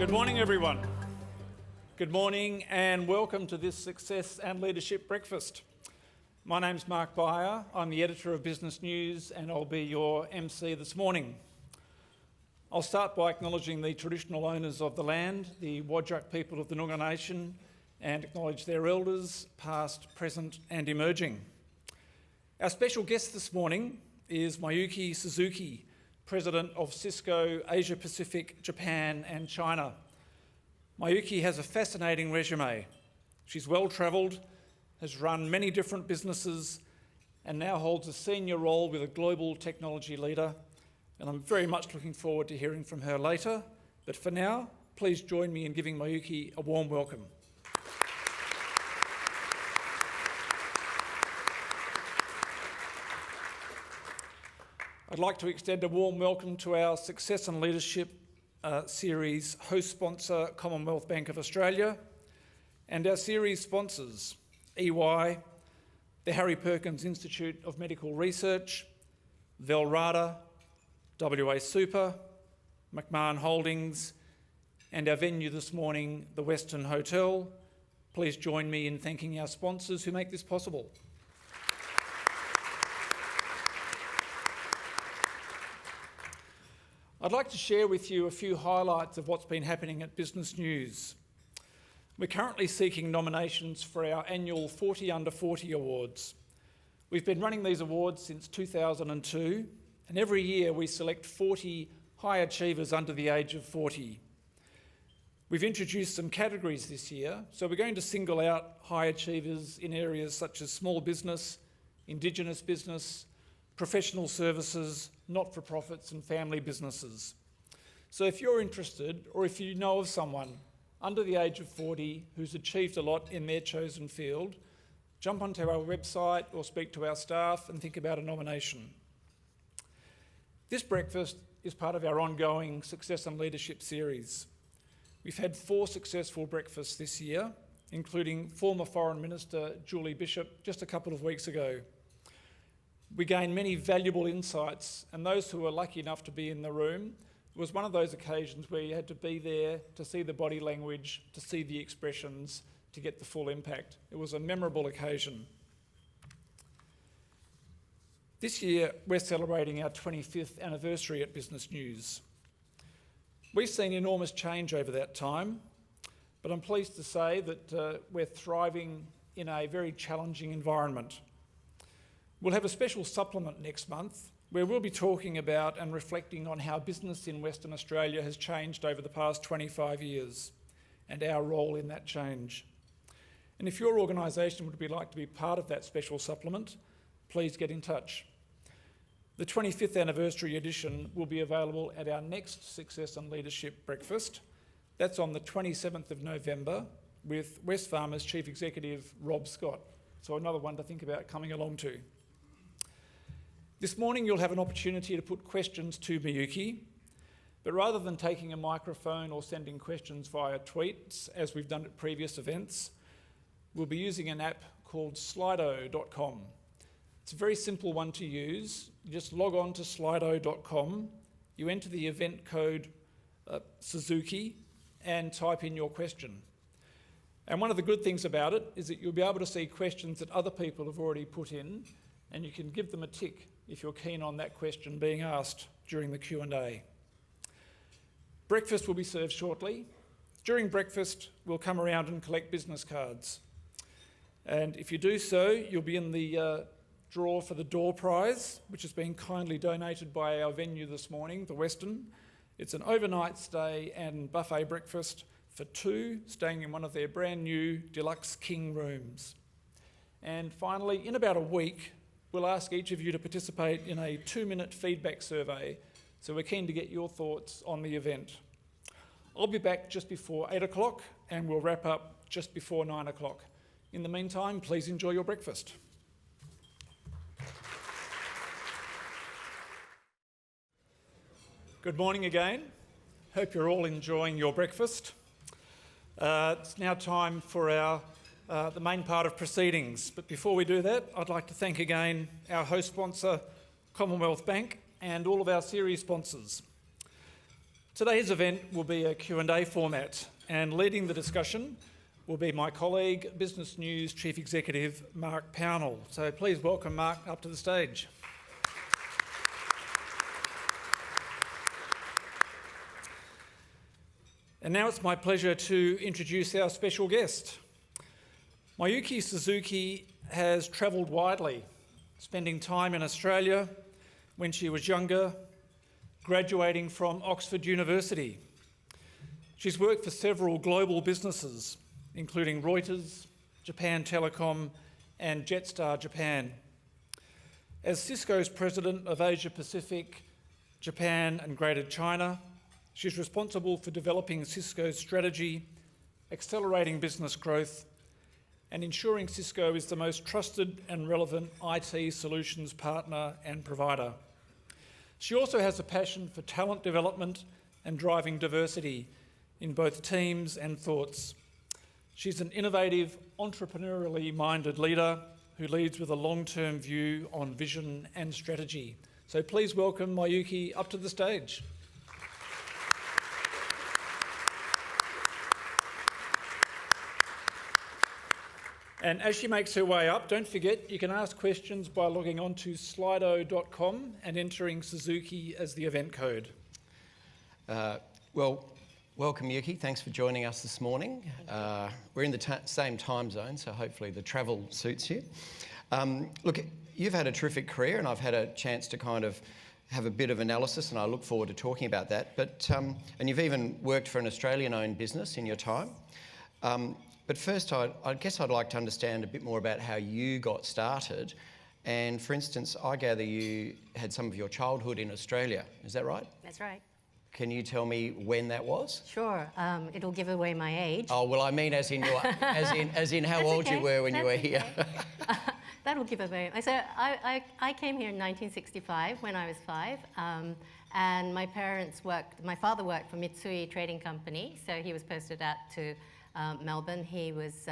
Good morning, everyone. Good morning and welcome to this Success and Leadership Breakfast. My name's Mark Beyer. I'm the editor of Business News and I'll be your MC this morning. I'll start by acknowledging the traditional owners of the land, the Whadjuk people of the Noongar Nation, and acknowledge their elders, past, present and emerging. Our special guest this morning is Miyuki Suzuki, President of Cisco Asia Pacific, Japan and China. Miyuki has a fascinating resume. She's well-travelled, has run many different businesses and now holds a senior role with a global technology leader, and I'm very much looking forward to hearing from her later. But for now, please join me in giving Miyuki a warm welcome. I'd like to extend a warm welcome to our Success and Leadership series host sponsor, Commonwealth Bank of Australia, and our series sponsors, EY, the Harry Perkins Institute of Medical Research, Valrada, WA Super, McMahon Holdings, and our venue this morning, the Western Hotel. Please join me in thanking our sponsors who make this possible. I'd like to share with you a few highlights of what's been happening at Business News. We're currently seeking nominations for our annual 40 Under 40 Awards. We've been running these awards since 2002, and every year we select 40 high achievers under the age of 40. We've introduced some categories this year, so we're going to single out high achievers in areas such as small business, Indigenous business, professional services, not-for-profits and family businesses. So if you're interested, or if you know of someone under the age of 40 who's achieved a lot in their chosen field, jump onto our website or speak to our staff and think about a nomination. This breakfast is part of our ongoing Success and Leadership series. We've had 4 successful breakfasts this year, including former Foreign Minister Julie Bishop just a couple of weeks ago. We gained many valuable insights, and those who were lucky enough to be in the room, it was one of those occasions where you had to be there to see the body language, to see the expressions, to get the full impact. It was a memorable occasion. This year, we're celebrating our 25th anniversary at Business News. We've seen enormous change over that time, but I'm pleased to say that we're thriving in a very challenging environment. We'll have a special supplement next month where we'll be talking about and reflecting on how business in Western Australia has changed over the past 25 years and our role in that change. And if your organisation would like to be part of that special supplement, please get in touch. The 25th anniversary edition will be available at our next Success and Leadership Breakfast. That's on the 27th of November with Wesfarmers Chief Executive Rob Scott. So another one to think about coming along to. This morning you'll have an opportunity to put questions to Miyuki, but rather than taking a microphone or sending questions via tweets, as we've done at previous events, we'll be using an app called slido.com. It's a very simple one to use. You just log on to slido.com, you enter the event code Suzuki and type in your question. And one of the good things about it is that you'll be able to see questions that other people have already put in, and you can give them a tick if you're keen on that question being asked during the Q&A. Breakfast will be served shortly. During breakfast, we'll come around and collect business cards. And if you do so, you'll be in the draw for the door prize, which has been kindly donated by our venue this morning, the Western. It's an overnight stay and buffet breakfast for 2, staying in one of their brand new deluxe king rooms. And finally, in about a week, we'll ask each of you to participate in a 2-minute feedback survey, so we're keen to get your thoughts on the event. I'll be back just before 8 o'clock and we'll wrap up just before 9 o'clock. In the meantime, please enjoy your breakfast. Good morning again. Hope you're all enjoying your breakfast. It's now time for the main part of proceedings. But before we do that, I'd like to thank again our host sponsor, Commonwealth Bank, and all of our series sponsors. Today's event will be a Q&A format, and leading the discussion will be my colleague, Business News Chief Executive Mark Pownall. So please welcome Mark up to the stage. And now it's my pleasure to introduce our special guest. Miyuki Suzuki has travelled widely, spending time in Australia when she was younger, graduating from Oxford University. She's worked for several global businesses, including Reuters, Japan Telecom, and Jetstar Japan. As Cisco's President of Asia Pacific, Japan and Greater China, she's responsible for developing Cisco's strategy, accelerating business growth, and ensuring Cisco is the most trusted and relevant IT solutions partner and provider. She also has a passion for talent development and driving diversity in both teams and thoughts. She's an innovative, entrepreneurially minded leader who leads with a long-term view on vision and strategy. So please welcome Miyuki up to the stage. And as she makes her way up, don't forget you can ask questions by logging on to slido.com and entering Suzuki as the event code. Well, welcome Miyuki, thanks for joining us this morning. We're in the same time zone, so hopefully the travel suits you. Look, you've had a terrific career and I've had a chance to kind of have a bit of analysis and I look forward to talking about that. But and you've even worked for an Australian-owned business in your time. But first, I guess I'd like to understand a bit more about how you got started. And for instance, I gather you had some of your childhood in Australia. Is that right? That's right. Can you tell me when that was? Sure. It'll give away my age. Oh well, I mean, as in how old you were when you were here. That'll give away. So I came here in 1965 when I was 5, and my father worked for Mitsui Trading Company, so he was posted out to Melbourne. He was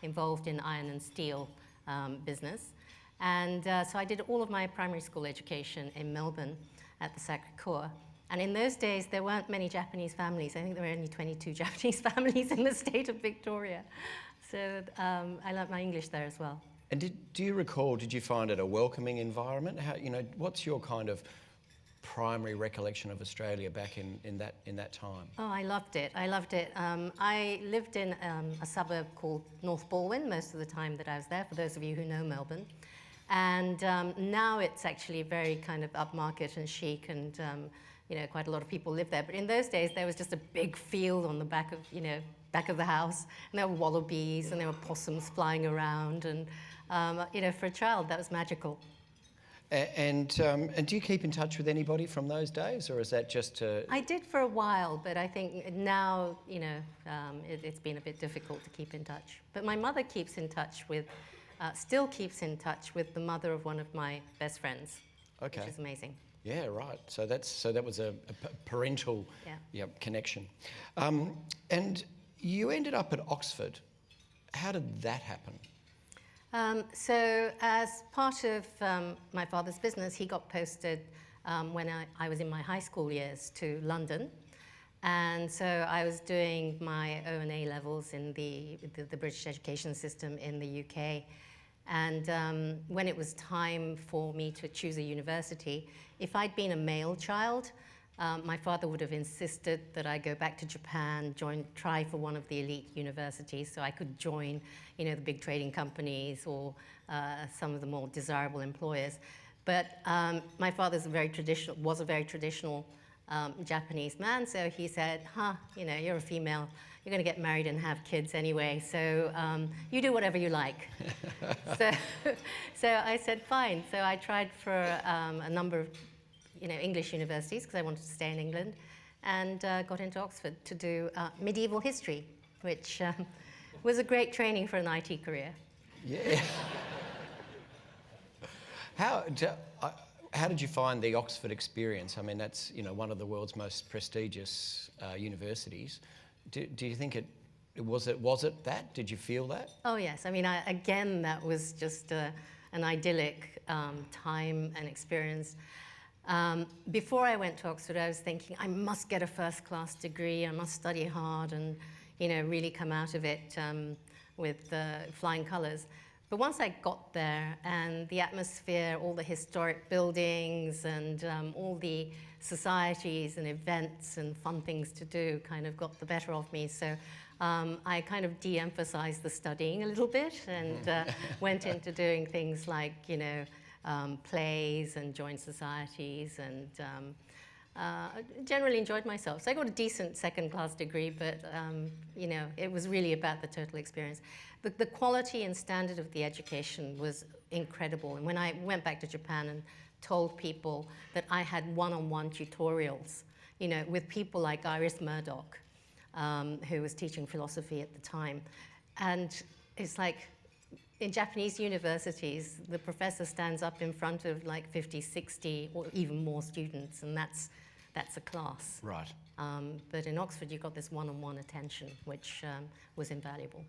involved in iron and steel business. And so I did all of my primary school education in Melbourne at the Sacré-Cœur. And in those days, there weren't many Japanese families. I think there were only 22 Japanese families in the state of Victoria. So I learnt my English there as well. And do you recall, did you find it a welcoming environment? How, what's your kind of primary recollection of Australia back in that time? Oh, I loved it. I lived in a suburb called North Balwyn most of the time that I was there, for those of you who know Melbourne. And now it's actually very kind of upmarket and chic, and quite a lot of people live there. But in those days, there was just a big field on the back of the house, and there were wallabies and there were possums flying around, and for a child, that was magical. And do you keep in touch with anybody from those days, or is that just? I did for a while, but I think now it's been a bit difficult to keep in touch. But my mother keeps in touch with, still keeps in touch with the mother of one of my best friends. Okay. Which is amazing. Yeah, right. So that was a parental connection. And you ended up at Oxford. How did that happen? So as part of my father's business, he got posted when I was in my high school years to London. And so I was doing my O and A levels in the British education system in the UK. And when it was time for me to choose a university, if I'd been a male child, my father would have insisted that I go back to Japan, try for one of the elite universities so I could join, the big trading companies or some of the more desirable employers. But my father was a very traditional Japanese man, so he said, you're a female, you're going to get married and have kids anyway, so you do whatever you like. So I said, fine. So I tried for a number of English universities because I wanted to stay in England, and got into Oxford to do medieval history, which was a great training for an IT career. Yeah. How did you find the Oxford experience? I mean, that's one of the world's most prestigious universities. Do you think it was that? Did you feel that? Oh yes. I mean, again, that was just an idyllic time and experience. Before I went to Oxford, I was thinking I must get a first-class degree, I must study hard and, you know, really come out of it with flying colours. But once I got there and the atmosphere, all the historic buildings and all the societies and events and fun things to do kind of got the better of me. So I kind of de-emphasized the studying a little bit and went into doing things like, you know, plays and joined societies and generally enjoyed myself. So I got a decent second-class degree, but you know, it was really about the total experience. The quality and standard of the education was incredible. And when I went back to Japan and told people that I had one-on-one tutorials, you know, with people like Iris Murdoch, who was teaching philosophy at the time, and it's like, in Japanese universities, the professor stands up in front of like 50, 60, or even more students, and that's a class. Right. But in Oxford, you got this one-on-one attention, which was invaluable.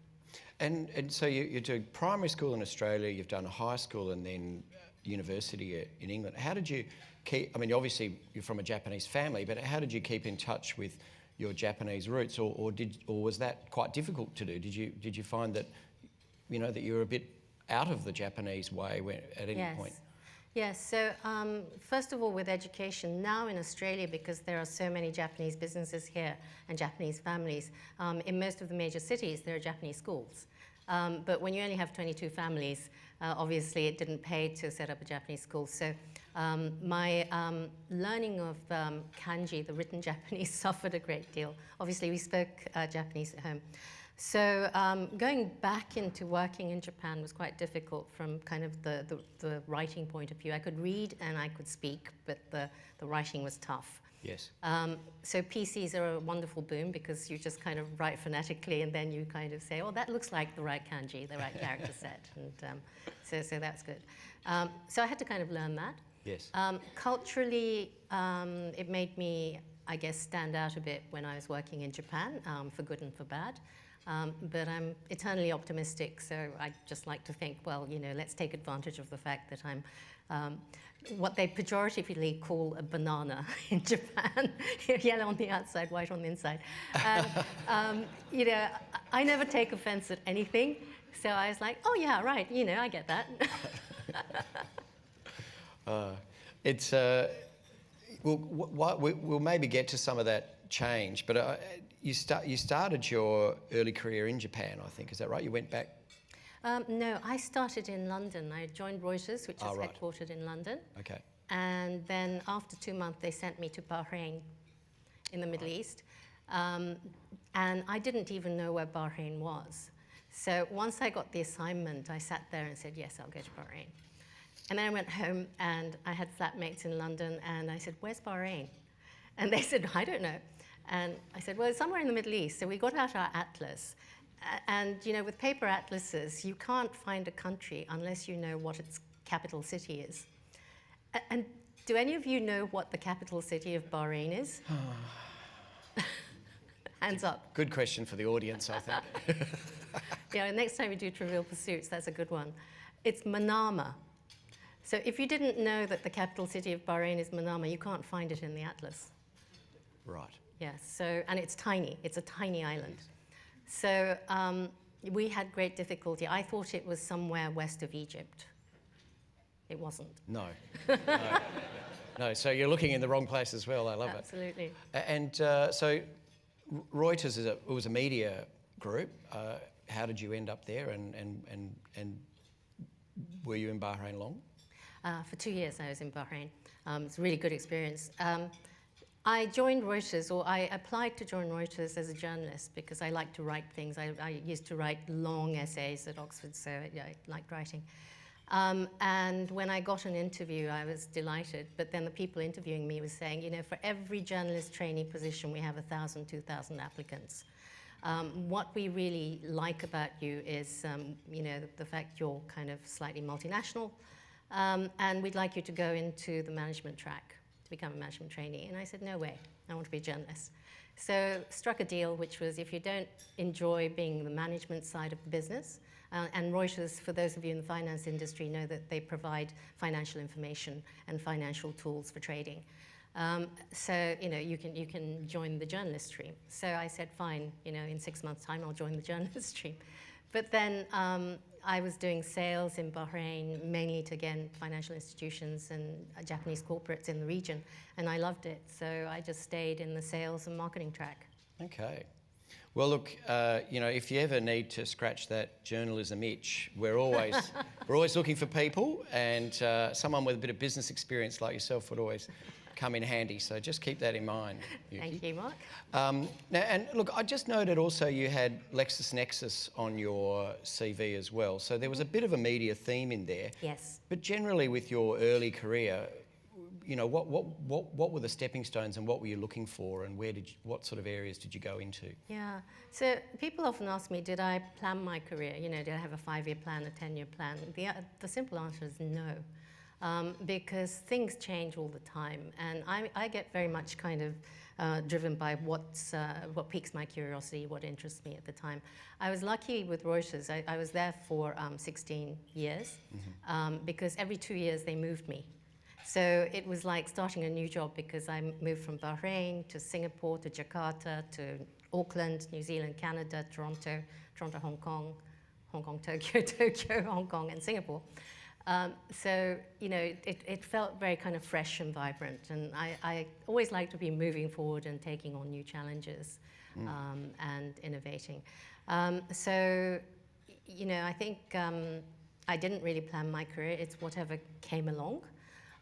And so you do primary school in Australia, you've done high school and then university in England. How did you keep, I mean, obviously you're from a Japanese family, but how did you keep in touch with your Japanese roots, or was that quite difficult to do? Did you find that, you know, that you were a bit out of the Japanese way at any point? Yes, so first of all, with education, now in Australia, because there are so many Japanese businesses here and Japanese families, in most of the major cities, there are Japanese schools. But when you only have 22 families, obviously it didn't pay to set up a Japanese school. So my learning of kanji, the written Japanese, suffered a great deal. Obviously, we spoke Japanese at home. So going back into working in Japan was quite difficult from kind of the writing point of view. I could read and I could speak, but the writing was tough. Yes. So PCs are a wonderful boom because you just kind of write phonetically and then you kind of say, oh, that looks like the right kanji, the right character set. And so that's good. So I had to kind of learn that. Yes. Culturally, it made me, I guess, stand out a bit when I was working in Japan, for good and for bad. But I'm eternally optimistic, so I just like to think, well, you know, let's take advantage of the fact that I'm what they pejoratively call a banana in Japan, yellow on the outside, white on the inside. And, you know, I never take offense at anything, so I was like, oh yeah, right, you know, I get that. We'll maybe get to some of that change, but you started your early career in Japan, I think. Is that right? You went back? No, I started in London. I joined Reuters, which is right. headquartered in London. Okay. And then after 2 months, they sent me to Bahrain in the Middle East. And I didn't even know where Bahrain was. So once I got the assignment, I sat there and said, yes, I'll go to Bahrain. And then I went home and I had flatmates in London and I said, where's Bahrain? And they said, I don't know. And I said, well, it's somewhere in the Middle East. So we got out our atlas. And, you know, with paper atlases, you can't find a country unless you know what its capital city is. And do any of you know what the capital city of Bahrain is? Hands up. Good question for the audience, I think. Yeah, next time you do Trivial Pursuits, that's a good one. It's Manama. So if you didn't know that the capital city of Bahrain is Manama, you can't find it in the atlas. Right. Yes, so, and it's tiny. It's a tiny island. So we had great difficulty. I thought it was somewhere west of Egypt. It wasn't. No. No, so you're looking in the wrong place as well. I love Absolutely. it. And so Reuters was a media group. How did you end up there, and were you in Bahrain long? For 2 years I was in Bahrain. It's a really good experience. I joined Reuters, or I applied to join Reuters as a journalist because I like to write things. I used to write long essays at Oxford, so I liked writing. And when I got an interview, I was delighted. But then the people interviewing me was saying, you know, for every journalist trainee position, we have 1,000, 2,000 applicants. What we really like about you is, you know, the fact you're kind of slightly multinational, and we'd like you to go into the management track to become a management trainee. And I said, no way, I want to be a journalist. So struck a deal, which was if you don't enjoy being the management side of the business, And Reuters, for those of you in the finance industry, know that they provide financial information and financial tools for trading. So, you can join the journalist stream. So I said, fine, in 6 months' time, I'll join the journalist stream. But then I was doing sales in Bahrain, mainly to, again, financial institutions and Japanese corporates in the region, and I loved it. So I just stayed in the sales and marketing track. Okay. Well, look, if you ever need to scratch that journalism itch, we're always looking for people, and someone with a bit of business experience like yourself would always come in handy. So just keep that in mind, Miyuki. Thank you, Mark. Now, and look, I just noted also you had LexisNexis on your CV as well. So there was a bit of a media theme in there. Yes. But generally, with your early career, what were the stepping stones, and what were you looking for, and what sort of areas did you go into? Yeah. So people often ask me, did I plan my career? Did I have a 5-year plan, a 10-year plan? The simple answer is no. Because things change all the time, and I get very much kind of driven by what piques my curiosity, what interests me at the time. I was lucky with Reuters. I was there for 16 years, because every 2 years they moved me. So it was like starting a new job, because I moved from Bahrain to Singapore to Jakarta to Auckland, New Zealand, Canada, Toronto, Hong Kong, Tokyo, Tokyo, Hong Kong, and Singapore. So, it felt very kind of fresh and vibrant, and I always like to be moving forward and taking on new challenges and innovating. So, I think I didn't really plan my career. It's whatever came along,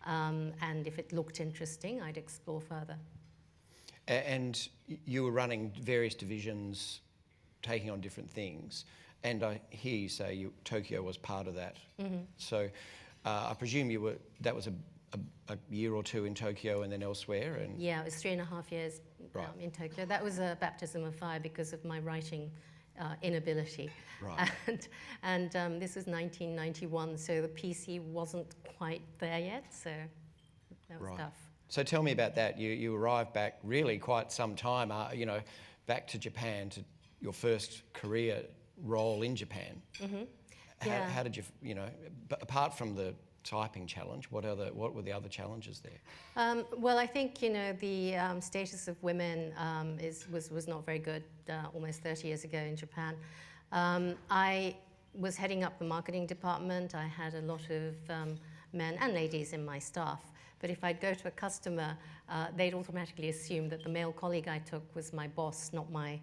and if it looked interesting, I'd explore further. And you were running various divisions, taking on different things. And I hear you say Tokyo was part of that. Mm-hmm. So I presume that was a year or two in Tokyo and then elsewhere? And yeah, it was 3.5 years in Tokyo. That was a baptism of fire because of my writing inability. Right. And this was 1991, so the PC wasn't quite there yet, so that was tough. So tell me about that. You arrived back really quite some time, back to Japan, to your first career role in Japan. Mm-hmm. Yeah. How did you, apart from the typing challenge, what were the other challenges there? Well, I think the status of women was not very good almost 30 years ago in Japan. I was heading up the marketing department. I had a lot of men and ladies in my staff. But if I'd go to a customer, they'd automatically assume that the male colleague I took was my boss, not my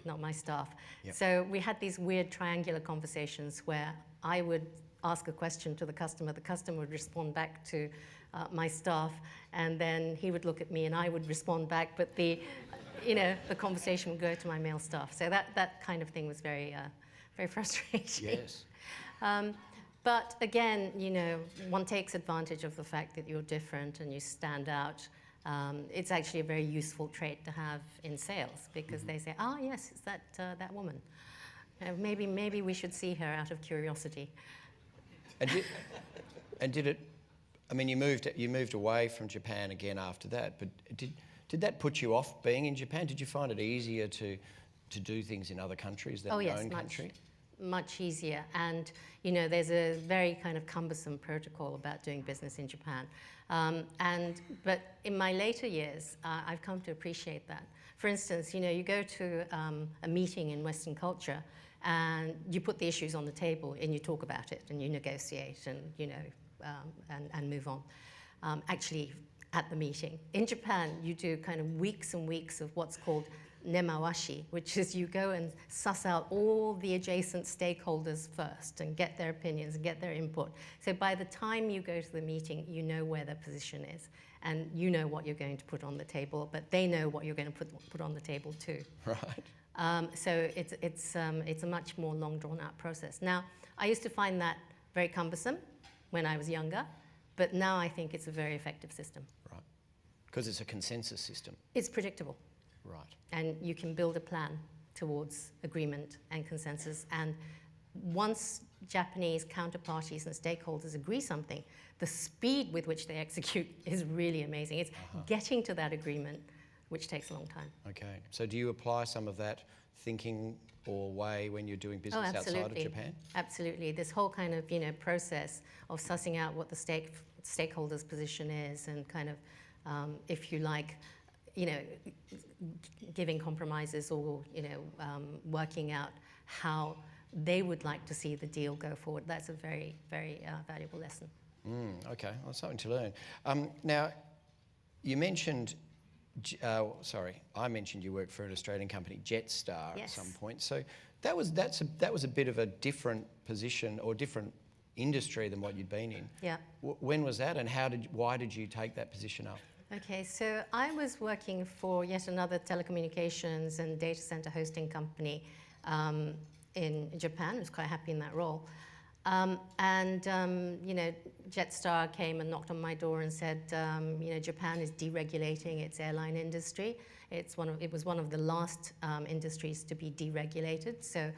not my staff. Yep. So we had these weird triangular conversations where I would ask a question to the customer would respond back to my staff, and then he would look at me and I would respond back, but the conversation would go to my male staff. So that kind of thing was very, very frustrating. Yes. But again, one takes advantage of the fact that you're different and you stand out. It's actually a very useful trait to have in sales, because they say, "Oh yes, it's that woman. Maybe we should see her out of curiosity." And did it? I mean, you moved away from Japan again after that, but did that put you off being in Japan? Did you find it easier to do things in other countries than your own country? Much easier. And there's a very kind of cumbersome protocol about doing business in Japan. But in my later years, I've come to appreciate that. For instance, you go to a meeting in Western culture, and you put the issues on the table and you talk about it and you negotiate and and move on. Actually, at the meeting in Japan, you do kind of weeks and weeks of what's called nemawashi, which is you go and suss out all the adjacent stakeholders first and get their opinions and get their input. So by the time you go to the meeting, you know where their position is and you know what you're going to put on the table, but they know what you're going to put on the table too. Right. So it's a much more long drawn out process. Now, I used to find that very cumbersome when I was younger, but now I think it's a very effective system. Right. Because it's a consensus system. It's predictable. Right. And you can build a plan towards agreement and consensus. And once Japanese counterparties and stakeholders agree something, the speed with which they execute is really amazing. It's getting to that agreement which takes a long time. Okay. So do you apply some of that thinking or way when you're doing business outside of Japan? Absolutely. This whole kind of, process of sussing out what the stakeholders' position is and kind of, if you like, giving compromises or, working out how they would like to see the deal go forward. That's a very, very valuable lesson. Okay, well, something to learn. Now, you mentioned, I mentioned you worked for an Australian company, Jetstar, Yes. at some point. So that was a bit of a different position or different industry than what you'd been in. Yeah. When was that, and why did you take that position up? Okay, so I was working for yet another telecommunications and data center hosting company in Japan. I was quite happy in that role. Jetstar came and knocked on my door and said, Japan is deregulating its airline industry. It was one of the last industries to be deregulated. So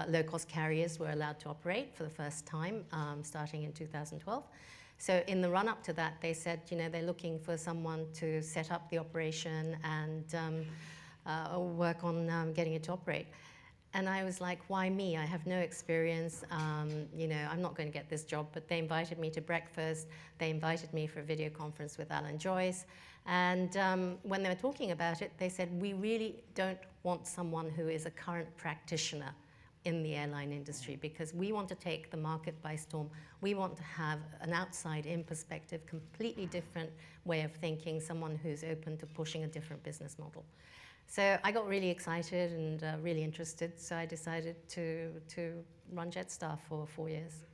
low-cost carriers were allowed to operate for the first time, starting in 2012. So in the run-up to that, they said, they're looking for someone to set up the operation and work on getting it to operate. And I was like, why me? I have no experience. I'm not going to get this job. But they invited me to breakfast. They invited me for a video conference with Alan Joyce. And when they were talking about it, they said, we really don't want someone who is a current practitioner in the airline industry, because we want to take the market by storm. We want to have an outside-in perspective, completely different way of thinking, someone who's open to pushing a different business model. So I got really excited and really interested, so I decided to run Jetstar for 4 years.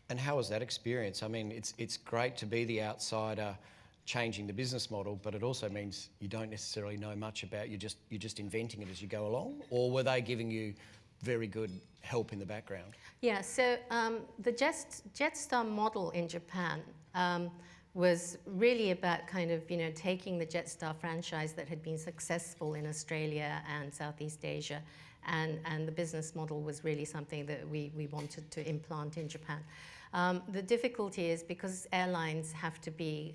And how was that experience? I mean, it's great to be the outsider changing the business model, but it also means you don't necessarily know much about, you're just inventing it as you go along? Or were they giving you very good help in the background? Yeah, so the Jetstar model in Japan was really about kind of, taking the Jetstar franchise that had been successful in Australia and Southeast Asia, and the business model was really something that we wanted to implant in Japan. The difficulty is because airlines have to be,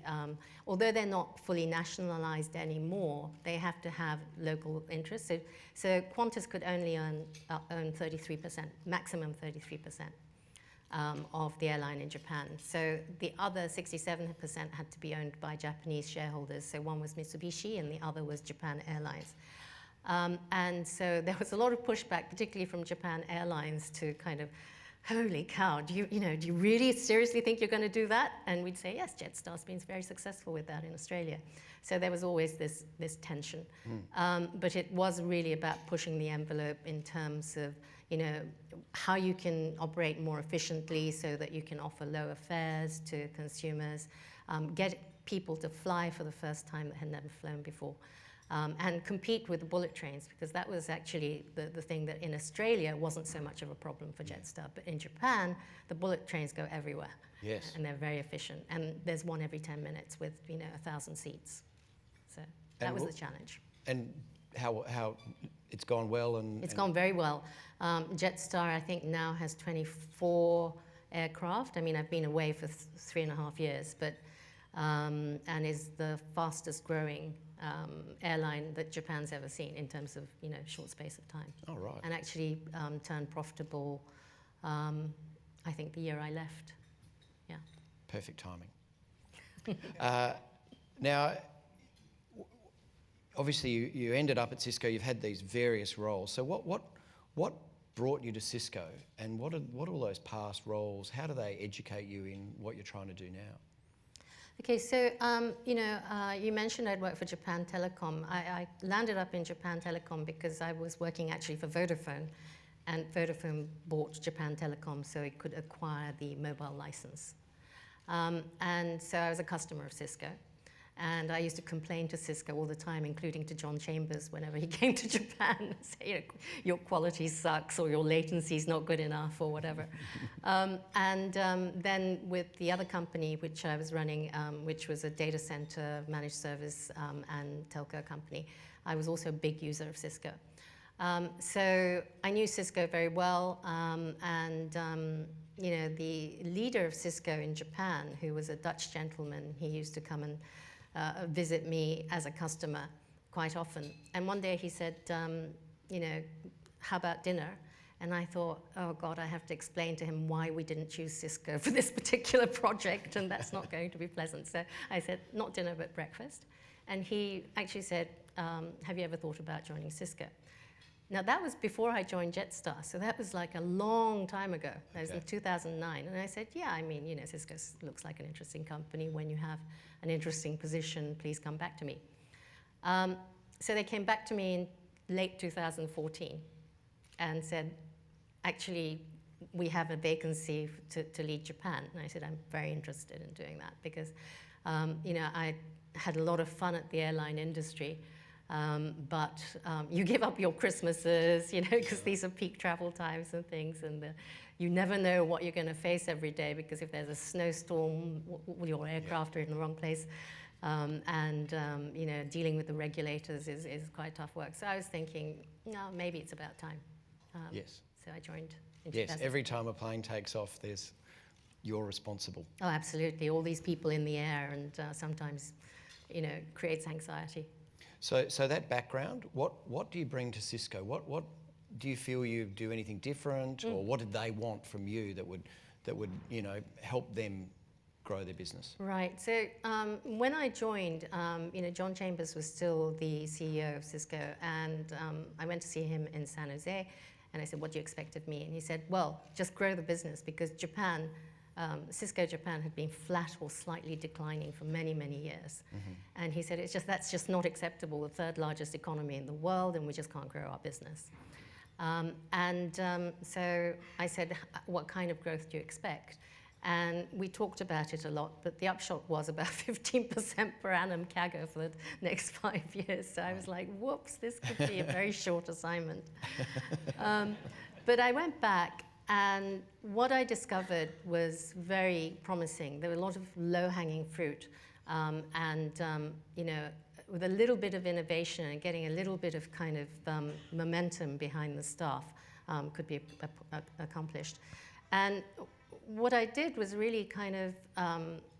although they're not fully nationalized anymore, they have to have local interests. So Qantas could only own 33%, maximum 33%. Of the airline in Japan. So the other 67% had to be owned by Japanese shareholders. So one was Mitsubishi and the other was Japan Airlines. And so there was a lot of pushback, particularly from Japan Airlines, to kind of, holy cow, do you really seriously think you're going to do that? And we'd say, yes, Jetstar's been very successful with that in Australia. So there was always this tension. But it was really about pushing the envelope in terms of, how you can operate more efficiently so that you can offer lower fares to consumers, get people to fly for the first time that had never flown before, and compete with the bullet trains, because that was actually the thing that in Australia wasn't so much of a problem for Jetstar. But in Japan, the bullet trains go everywhere. Yes. And they're very efficient. And there's one every 10 minutes with, 1,000 seats. So that was the challenge. And how it's gone well? It's gone very well. Jetstar, I think, now has 24 aircraft. I mean, I've been away for 3.5 years, but and is the fastest growing airline that Japan's ever seen in terms of, short space of time. Oh, right. And actually turned profitable, I think, the year I left. Yeah. Perfect timing. Now, obviously, you ended up at Cisco. You've had these various roles. So what brought you to Cisco, and what are all those past roles? How do they educate you in what you're trying to do now? Okay, so you mentioned I'd worked for Japan Telecom. I landed up in Japan Telecom because I was working actually for Vodafone, and Vodafone bought Japan Telecom so it could acquire the mobile license. And so I was a customer of Cisco. And I used to complain to Cisco all the time, including to John Chambers whenever he came to Japan, say, your quality sucks, or your latency is not good enough, or whatever. Then with the other company which I was running, which was a data center managed service and telco company, I was also a big user of Cisco. So I knew Cisco very well, the leader of Cisco in Japan, who was a Dutch gentleman, he used to come and visit me as a customer. quite often. And one day he said, you know, how about dinner? And I thought, oh God, I have to explain to him why we didn't choose Cisco for this particular project, and that's not going to be pleasant. So I said, not dinner, but breakfast. And he actually said, have you ever thought about joining Cisco? Now that was before I joined Jetstar, so that was like a long time ago. That was in 2009. And I said, yeah, I mean, you know, Cisco looks like an interesting company. When you have an interesting position, please come back to me. So they came back to me in late 2014 and said, actually, we have a vacancy to lead Japan. And I said, I'm very interested in doing that because, you know, I had a lot of fun at the airline industry, but you give up your Christmases, you know, because these are peak travel times and things, and you never know what you're going to face every day, because if there's a snowstorm, your aircraft are in the wrong place. You know, dealing with the regulators is quite tough work. So I was thinking, no, maybe it's about time. Yes. So I joined in Yes, 2000. every time a plane takes off, you're responsible. Oh, absolutely. All these people in the air, and sometimes, you know, creates anxiety. So that background, what do you bring to Cisco? What do you feel you do anything different, or what did they want from you that would you know, help them grow their business? Right. So when I joined, you know, John Chambers was still the CEO of Cisco, and I went to see him in San Jose, and I said, "What do you expect of me?" And he said, "Well, just grow the business, because Japan, Cisco Japan had been flat or slightly declining for many, many years." And he said, that's just not acceptable. The third largest economy in the world, and we just can't grow our business. So I said, "What kind of growth do you expect?" And we talked about it a lot, but the upshot was about 15% per annum CAGR for the next 5 years. So I was like, whoops, this could be a very short assignment. But I went back, and what I discovered was very promising. There were a lot of low-hanging fruit, you know, with a little bit of innovation and getting a little bit of kind of momentum behind the staff could be accomplished. And what I did was really kind of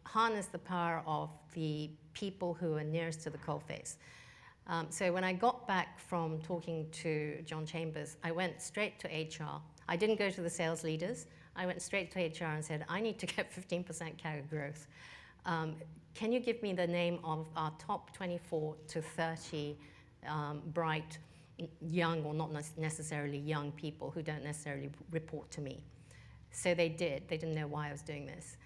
harness the power of the people who are nearest to the coalface. So when I got back from talking to John Chambers, I went straight to HR. I didn't go to the sales leaders. I went straight to HR and said, I need to get 15% CAGR growth. Can you give me the name of our top 24 to 30 bright, young, or not necessarily young people who don't necessarily report to me? So they did. They didn't know why I was doing this.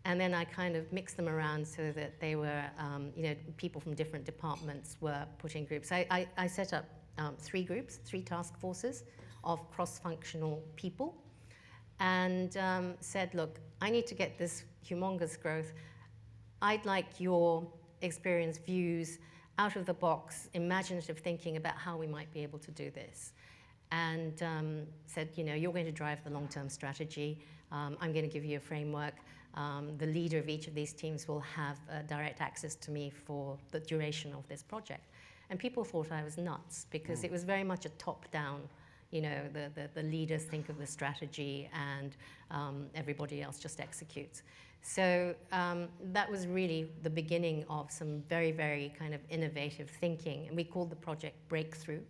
And then I kind of mixed them around so that they were, you know, people from different departments were put in groups. I set up 3 groups, 3 task forces of cross-functional people, and said, look, I need to get this humongous growth. I'd like your experience, views, out of the box, imaginative thinking about how we might be able to do this. And said, you know, you're going to drive the long-term strategy. I'm going to give you a framework. The leader of each of these teams will have direct access to me for the duration of this project. And people thought I was nuts, because it was very much a top-down, you know, the leaders think of the strategy, and everybody else just executes. So that was really the beginning of some very, very kind of innovative thinking. And we called the project Breakthrough.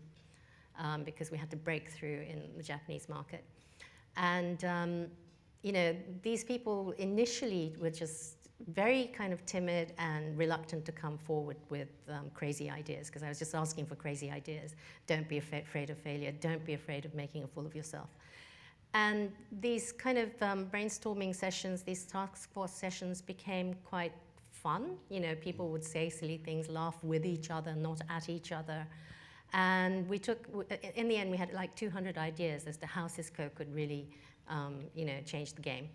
Because we had to break through in the Japanese market. And, you know, these people initially were just very kind of timid and reluctant to come forward with crazy ideas, because I was just asking for crazy ideas. Don't be afraid of failure. Don't be afraid of making a fool of yourself. And these kind of brainstorming sessions, these task force sessions became quite fun. You know, people would say silly things, laugh with each other, not at each other. And we took, in the end, we had like 200 ideas as to how Cisco could really, you know, change the game.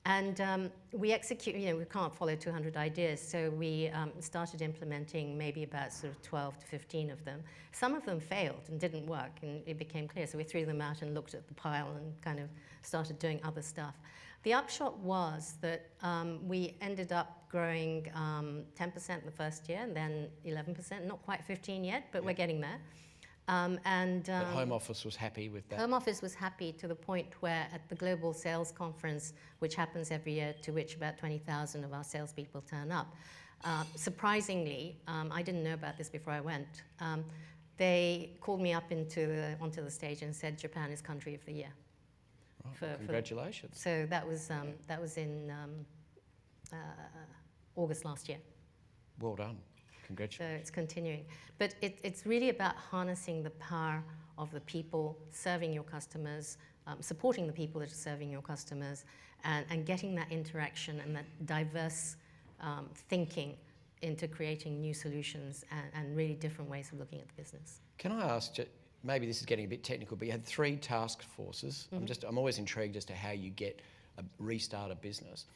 And we execute, you know, we can't follow 200 ideas, so we started implementing maybe about sort of 12 to 15 of them. Some of them failed and didn't work, and it became clear, so we threw them out and looked at the pile and kind of started doing other stuff. The upshot was that we ended up growing 10% the first year, and then 11%, not quite 15 yet, but we're getting there. The Home Office was happy with that? Home Office was happy to the point where at the Global Sales Conference, which happens every year, to which about 20,000 of our salespeople turn up, Surprisingly, I didn't know about this before I went. They called me up onto the stage and said Japan is Country of the Year. Right, well, congratulations. So that was in August last year. Well done. So Congratulations. it's continuing. But it's really about harnessing the power of the people, serving your customers, supporting the people that are serving your customers, and getting that interaction and that diverse thinking into creating new solutions and really different ways of looking at the business. Can I ask, maybe this is getting a bit technical, but you had 3 task forces. Mm-hmm. I'm always intrigued as to how you restart a business.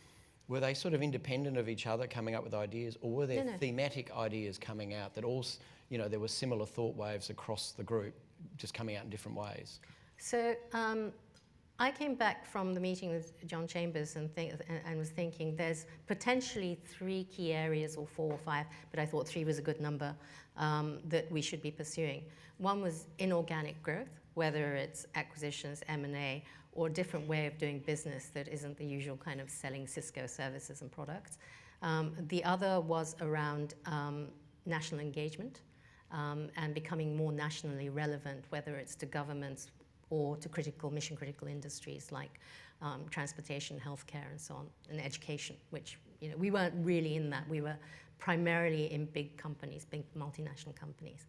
Were they sort of independent of each other, coming up with ideas, or were there No. thematic ideas coming out that also, there were similar thought waves across the group, just coming out in different ways? So I came back from the meeting with John Chambers and was thinking there's potentially 3 key areas, or 4 or 5, but I thought 3 was a good number that we should be pursuing. One was inorganic growth, whether it's acquisitions, M&A, or a different way of doing business that isn't the usual kind of selling Cisco services and products. The other was around national engagement and becoming more nationally relevant, whether it's to governments or to mission-critical industries like transportation, healthcare, and so on, and education, which we weren't really in that. We were primarily in big companies, big multinational companies.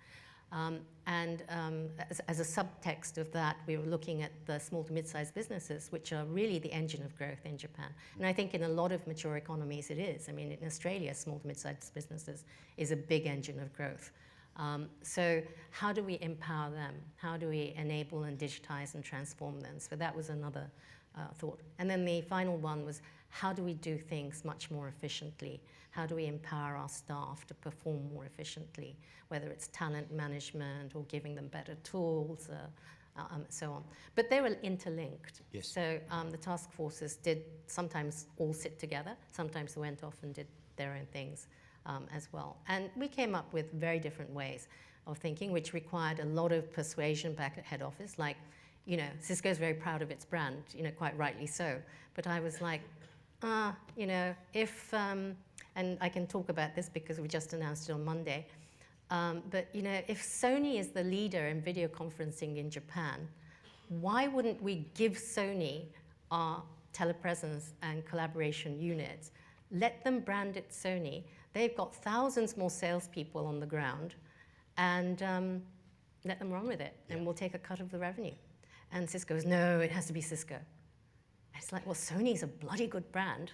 As a subtext of that, we were looking at the small to mid-sized businesses, which are really the engine of growth in Japan. And I think in a lot of mature economies it is. I mean, in Australia, small to mid-sized businesses is a big engine of growth. So how do we empower them? How do we enable and digitize and transform them? So that was another thought. And then the final one was, how do we do things much more efficiently? How do we empower our staff to perform more efficiently, whether it's talent management or giving them better tools, so on. But they were interlinked. Yes. So the task forces did sometimes all sit together, sometimes they went off and did their own things as well. And we came up with very different ways of thinking, which required a lot of persuasion back at head office. Like, Cisco's very proud of its brand, quite rightly so. But I was like, if, and I can talk about this because we just announced it on Monday, but if Sony is the leader in video conferencing in Japan, why wouldn't we give Sony our telepresence and collaboration units, let them brand it Sony? They've got thousands more salespeople on the ground, and let them run with it, and we'll take a cut of the revenue. And Cisco goes, no, it has to be Cisco. It's like, well, Sony's a bloody good brand.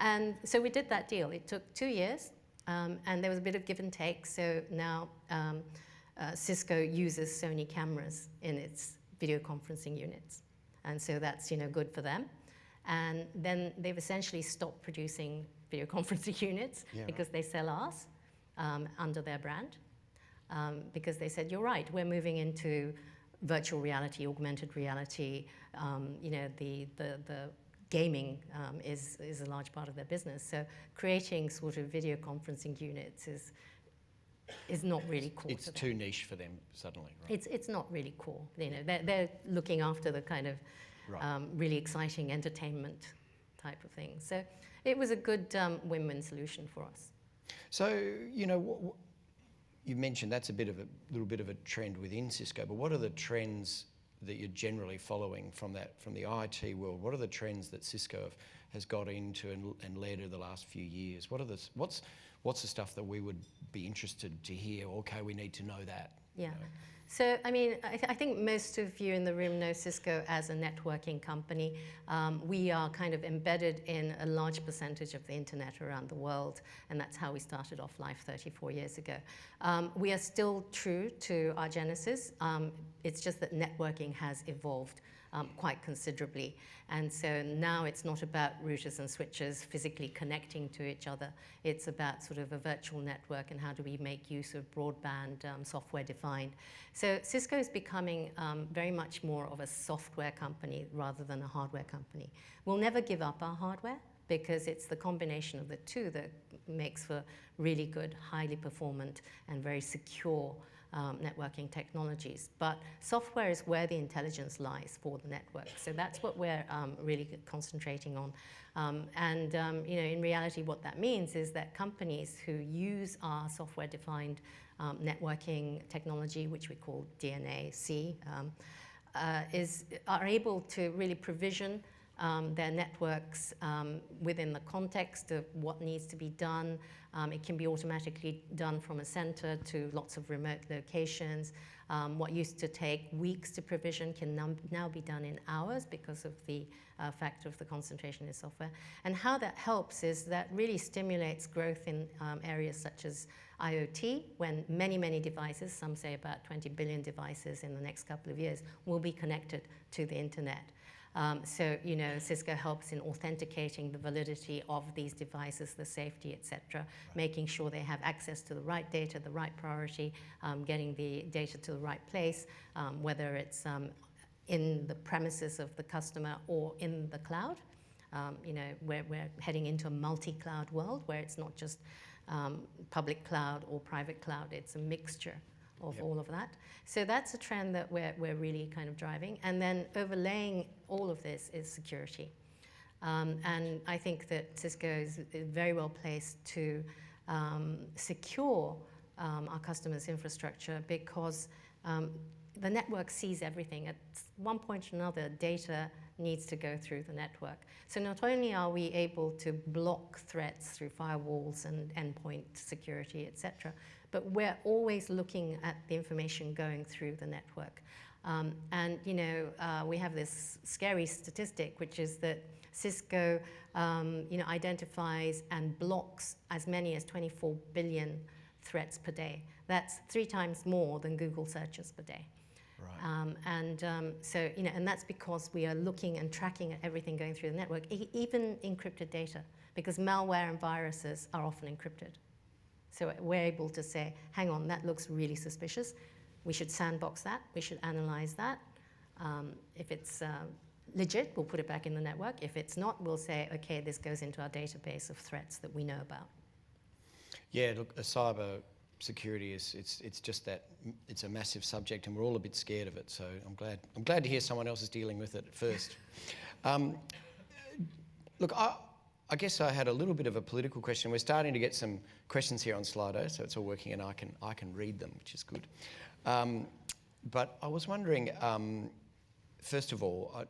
And so we did that deal. It took 2 years, and there was a bit of give and take. So now Cisco uses Sony cameras in its video conferencing units. And so that's good for them. And then they've essentially stopped producing video conferencing units because they sell ours under their brand. Because they said, you're right, we're moving into virtual reality, augmented reality. The gaming is a large part of their business. So creating sort of video conferencing units is not really core. It's too niche for them suddenly, right? It's not really core. They're looking after the kind of really exciting entertainment type of thing. So it was a good win-win solution for us. So you mentioned that's a little bit of a trend within Cisco, but what are the trends that you're generally following from the IT world? What are the trends that Cisco has got into and led over the last few years? What's the stuff that we would be interested to hear? Okay, we need to know that. Yeah. So, I mean, I think most of you in the room know Cisco as a networking company. We are kind of embedded in a large percentage of the internet around the world, and that's how we started off life 34 years ago. We are still true to our genesis. It's just that networking has evolved quite considerably. And so now it's not about routers and switches physically connecting to each other. It's about sort of a virtual network and how do we make use of broadband software defined. So Cisco is becoming very much more of a software company rather than a hardware company. We'll never give up our hardware because it's the combination of the two that makes for really good, highly performant and very secure networking technologies. But software is where the intelligence lies for the network. So that's what we're really concentrating on. In reality, what that means is that companies who use our software-defined networking technology, which we call DNA-C, are able to really provision their networks within the context of what needs to be done. It can be automatically done from a center to lots of remote locations. What used to take weeks to provision can now be done in hours because of the fact of the concentration in software. And how that helps is that really stimulates growth in areas such as IoT, when many, many devices, some say about 20 billion devices in the next couple of years, will be connected to the internet. Cisco helps in authenticating the validity of these devices, the safety, etc., making sure they have access to the right data, the right priority, getting the data to the right place, whether it's in the premises of the customer or in the cloud. We're heading into a multi-cloud world where it's not just public cloud or private cloud, it's a mixture of all of that. So that's a trend that we're really kind of driving. And then overlaying all of this is security. And I think that Cisco is very well placed to secure our customers' infrastructure because the network sees everything. At one point or another, data needs to go through the network. So not only are we able to block threats through firewalls and endpoint security, etc., but we're always looking at the information going through the network. We have this scary statistic, which is that Cisco identifies and blocks as many as 24 billion threats per day. That's 3 times more than Google searches per day. Right. And that's because we are looking and tracking at everything going through the network, even encrypted data, because malware and viruses are often encrypted. So we're able to say, hang on, that looks really suspicious. We should sandbox that. We should analyze that. If it's legit, we'll put it back in the network. If it's not, we'll say, okay, this goes into our database of threats that we know about. Yeah, look, cyber security it's just that it's a massive subject, and we're all a bit scared of it. So I'm glad to hear someone else is dealing with it first. Look, I guess I had a little bit of a political question. We're starting to get some questions here on Slido, so it's all working, and I can read them, which is good. But I was wondering, first of all,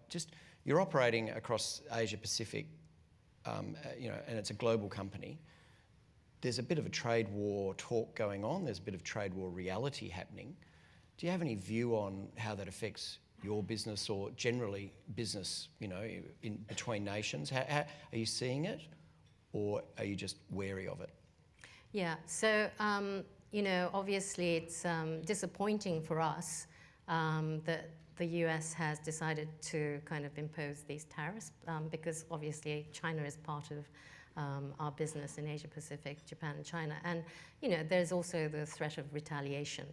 you're operating across Asia Pacific, and it's a global company. There's a bit of a trade war talk going on. There's a bit of trade war reality happening. Do you have any view on how that affects your business or generally business, in between nations? How are you seeing it, or are you just wary of it? Yeah, so, obviously it's disappointing for us that the US has decided to kind of impose these tariffs because obviously China is part of our business in Asia Pacific, Japan and China. And, there's also the threat of retaliation.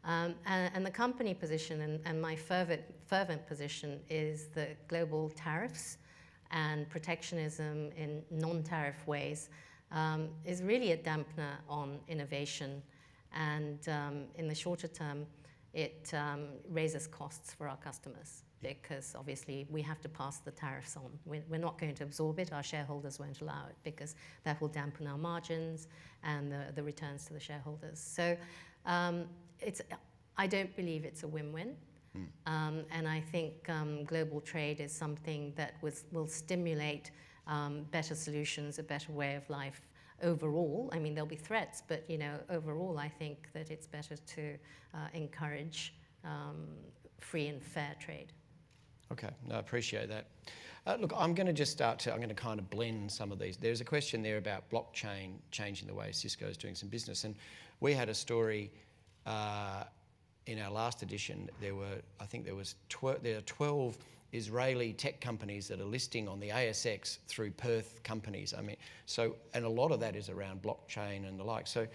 And the company position and my fervent position is that global tariffs and protectionism in non-tariff ways is really a dampener on innovation. And in the shorter term, it raises costs for our customers because obviously we have to pass the tariffs on. We're not going to absorb it. Our shareholders won't allow it because that will dampen our margins and the returns to the shareholders. So I don't believe it's a win-win. And I think global trade is something that will stimulate better solutions, a better way of life overall. I mean, there'll be threats, but overall, I think that it's better to encourage free and fair trade. Okay, no, I appreciate that. Look, I'm going to kind of blend some of these. There's a question there about blockchain changing the way Cisco is doing some business, and we had a story in our last edition. There are 12 Israeli tech companies that are listing on the ASX through Perth companies. I mean, and a lot of that is around blockchain and the like. So,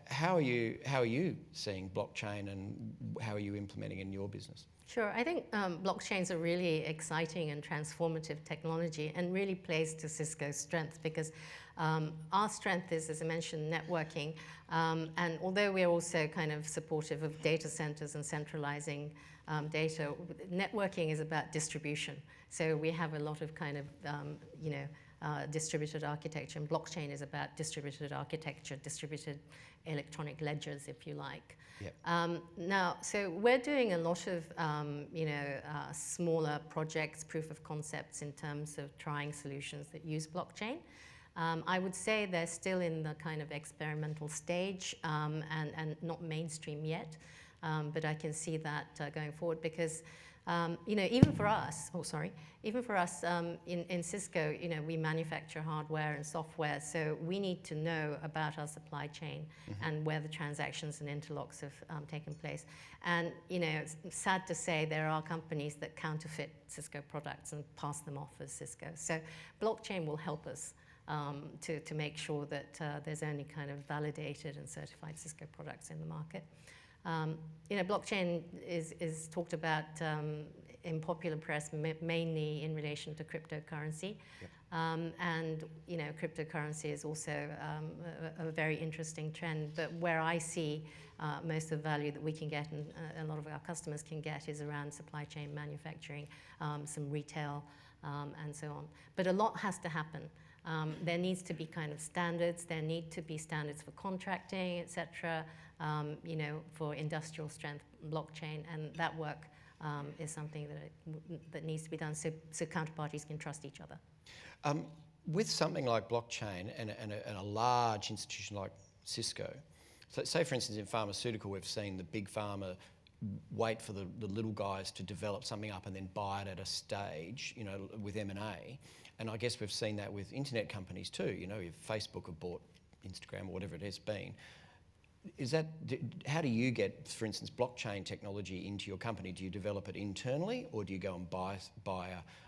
how are you seeing blockchain, and how are you implementing in your business? Sure. I think blockchain's a really exciting and transformative technology and really plays to Cisco's strength because our strength is, as I mentioned, networking. And although we're also kind of supportive of data centers and centralizing data, networking is about distribution. So we have a lot of kind of, distributed architecture, and blockchain is about distributed architecture, distributed electronic ledgers, if you like. Yep. Now, so we're doing a lot of, smaller projects, proof of concepts in terms of trying solutions that use blockchain. I would say they're still in the kind of experimental stage and not mainstream yet, but I can see that going forward because even for us, in Cisco, we manufacture hardware and software, so we need to know about our supply chain and where the transactions and interlocks have taken place. And, it's sad to say there are companies that counterfeit Cisco products and pass them off as Cisco. So blockchain will help us to make sure that there's only kind of validated and certified Cisco products in the market. Blockchain is talked about in popular press mainly in relation to cryptocurrency. Yep. And cryptocurrency is also a very interesting trend, but where I see most of the value that we can get and a lot of our customers can get is around supply chain manufacturing, some retail, and so on. But a lot has to happen. There needs to be kind of standards. There need to be standards for contracting, etc. For industrial strength blockchain, and that work is something that needs to be done so counterparties can trust each other. With something like blockchain and a large institution like Cisco, so say for instance in pharmaceutical we've seen the big pharma wait for the little guys to develop something up and then buy it at a stage, with M&A. And I guess we've seen that with internet companies too. If Facebook have bought Instagram or whatever it has been. How do you get, for instance, blockchain technology into your company? Do you develop it internally, or do you go and buy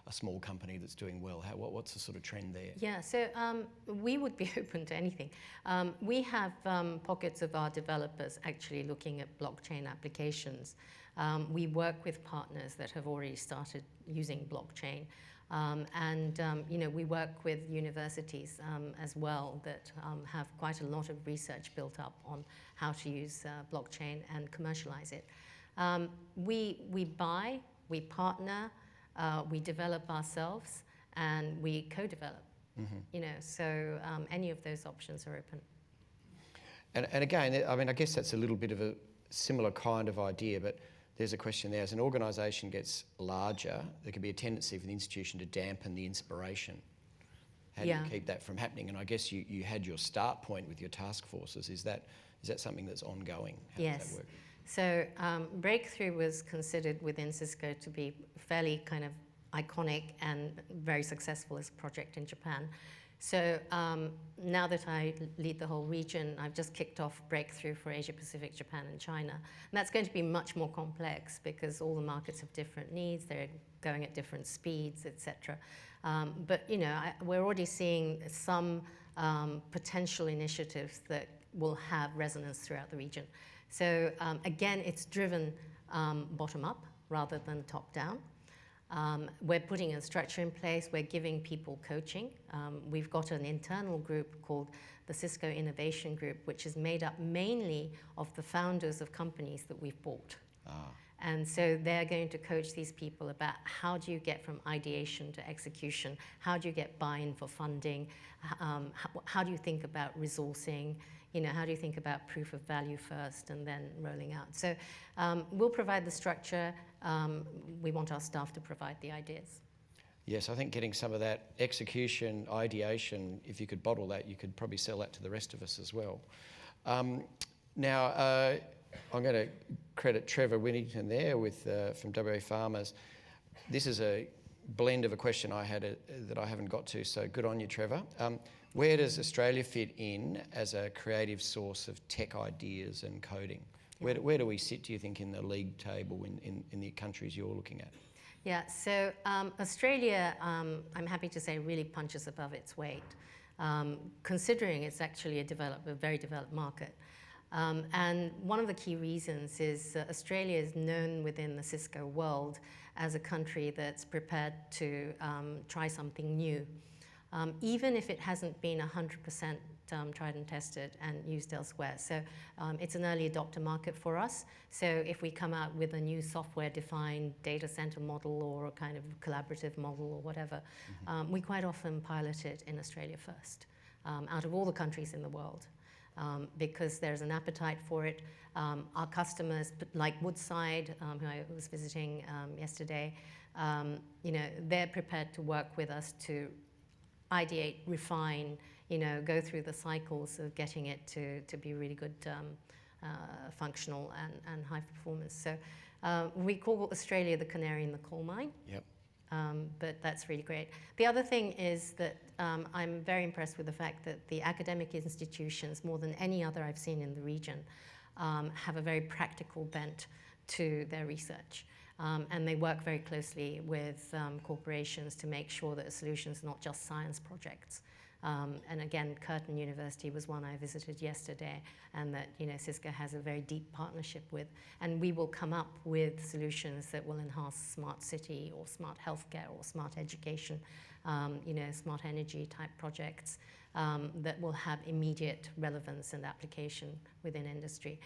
a small company that's doing well? What's the sort of trend there? Yeah, so we would be open to anything. We have pockets of our developers actually looking at blockchain applications. We work with partners that have already started using blockchain. We work with universities as well that have quite a lot of research built up on how to use blockchain and commercialize it. We buy, we partner, we develop ourselves, and we co-develop. So any of those options are open. And again, I guess that's a little bit of a similar kind of idea, but there's a question there. As an organisation gets larger, there can be a tendency for the institution to dampen the inspiration. How do you keep that from happening? And I guess you had your start point with your task forces. Is that something that's ongoing? How does that work? So Breakthrough was considered within Cisco to be fairly kind of iconic and very successful as a project in Japan. So now that I lead the whole region, I've just kicked off Breakthrough for Asia Pacific, Japan and China. And that's going to be much more complex because all the markets have different needs, they're going at different speeds, etc. But we're already seeing some potential initiatives that will have resonance throughout the region. So again, it's driven bottom up rather than top down. We're putting a structure in place, we're giving people coaching. We've got an internal group called the Cisco Innovation Group, which is made up mainly of the founders of companies that we've bought. And so they're going to coach these people about how do you get from ideation to execution, how do you get buy-in for funding, how do you think about resourcing, how do you think about proof of value first and then rolling out. So we'll provide the structure, we want our staff to provide the ideas. Yes, I think getting some of that execution, ideation, if you could bottle that, you could probably sell that to the rest of us as well. Now, I'm going to credit Trevor Whittington there from WA Farmers. This is a blend of a question I had that I haven't got to, so good on you, Trevor. Where does Australia fit in as a creative source of tech ideas and coding? Where do we sit, do you think, in the league table in the countries you're looking at? Yeah, so Australia, I'm happy to say, really punches above its weight, considering it's actually a very developed market. And one of the key reasons is Australia is known within the Cisco world as a country that's prepared to try something new, even if it hasn't been 100% tried and tested and used elsewhere. So it's an early adopter market for us. So if we come out with a new software-defined data center model or a kind of collaborative model or whatever, we quite often pilot it in Australia first, out of all the countries in the world. Because there's an appetite for it. Our customers, like Woodside, who I was visiting yesterday, they're prepared to work with us to ideate, refine, go through the cycles of getting it to be really good, functional and high performance. So we call Australia the canary in the coal mine. Yep. But that's really great. The other thing is that I'm very impressed with the fact that the academic institutions, more than any other I've seen in the region, have a very practical bent to their research. And they work very closely with corporations to make sure that a solution is not just science projects. And again, Curtin University was one I visited yesterday, and that Cisco has a very deep partnership with. And we will come up with solutions that will enhance smart city or smart healthcare or smart education, smart energy type projects that will have immediate relevance and application within industry.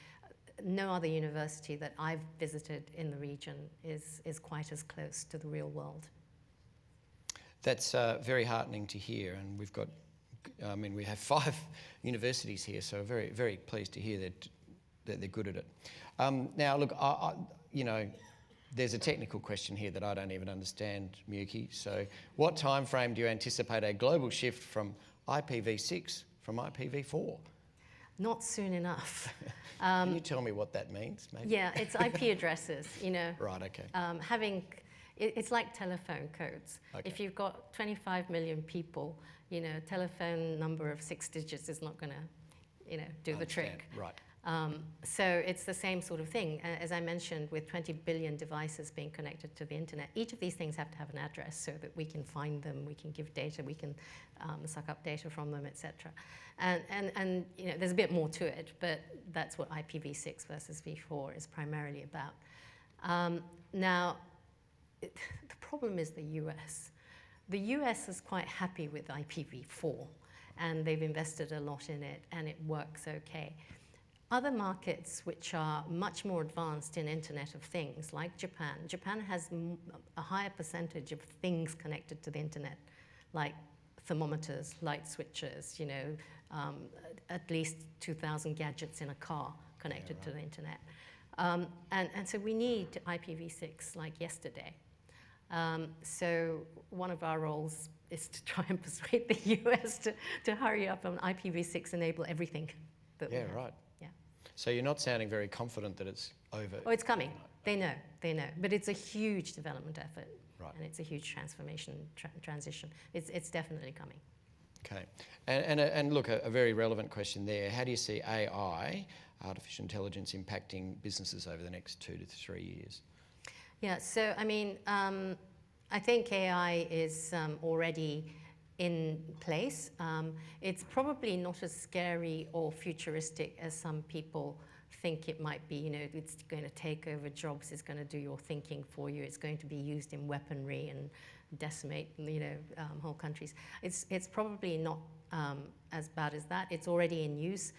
No other university that I've visited in the region is quite as close to the real world. That's very heartening to hear, and we've got, we have 5 universities here, so very, very pleased to hear that they're good at it. Now, look, there's a technical question here that I don't even understand, Miyuki. So what time frame do you anticipate a global shift from IPv6 from IPv4? Not soon enough. Can you tell me what that means, maybe? Yeah, it's IP addresses, Right, okay. It's like telephone codes. Okay. If you've got 25 million people, telephone number of 6 digits is not going to, do the trick. Right. So it's the same sort of thing. As I mentioned, with 20 billion devices being connected to the internet, each of these things have to have an address so that we can find them, we can give data, we can suck up data from them, etc. And there's a bit more to it, but that's what IPv6 versus v4 is primarily about. Now, the problem is the US. The US is quite happy with IPv4, and they've invested a lot in it, and it works okay. Other markets which are much more advanced in Internet of Things, like Japan. Japan has a higher percentage of things connected to the internet, like thermometers, light switches, at least 2,000 gadgets in a car connected to the internet. And so we need IPv6 like yesterday. So one of our roles is to try and persuade the US to hurry up on IPv6, enable everything that we have. Right. Yeah. So you're not sounding very confident that it's over. Oh, it's coming. They know. But it's a huge development effort. Right. And it's a huge transformation, transition. It's definitely coming. Okay. And look, a very relevant question there. How do you see AI, artificial intelligence, impacting businesses over the next 2 to 3 years? Yeah, so I think AI is already in place. It's probably not as scary or futuristic as some people think it might be. It's going to take over jobs, it's going to do your thinking for you, it's going to be used in weaponry and decimate, whole countries. It's probably not as bad as that. It's already in use.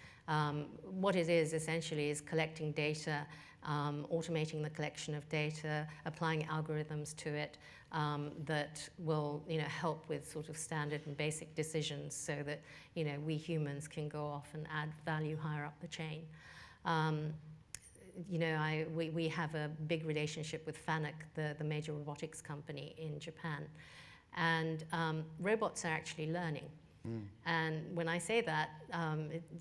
What it is essentially is collecting data, automating the collection of data, applying algorithms to it that will, help with sort of standard and basic decisions so that, we humans can go off and add value higher up the chain. We have a big relationship with FANUC, the major robotics company in Japan, and robots are actually learning. And when I say that,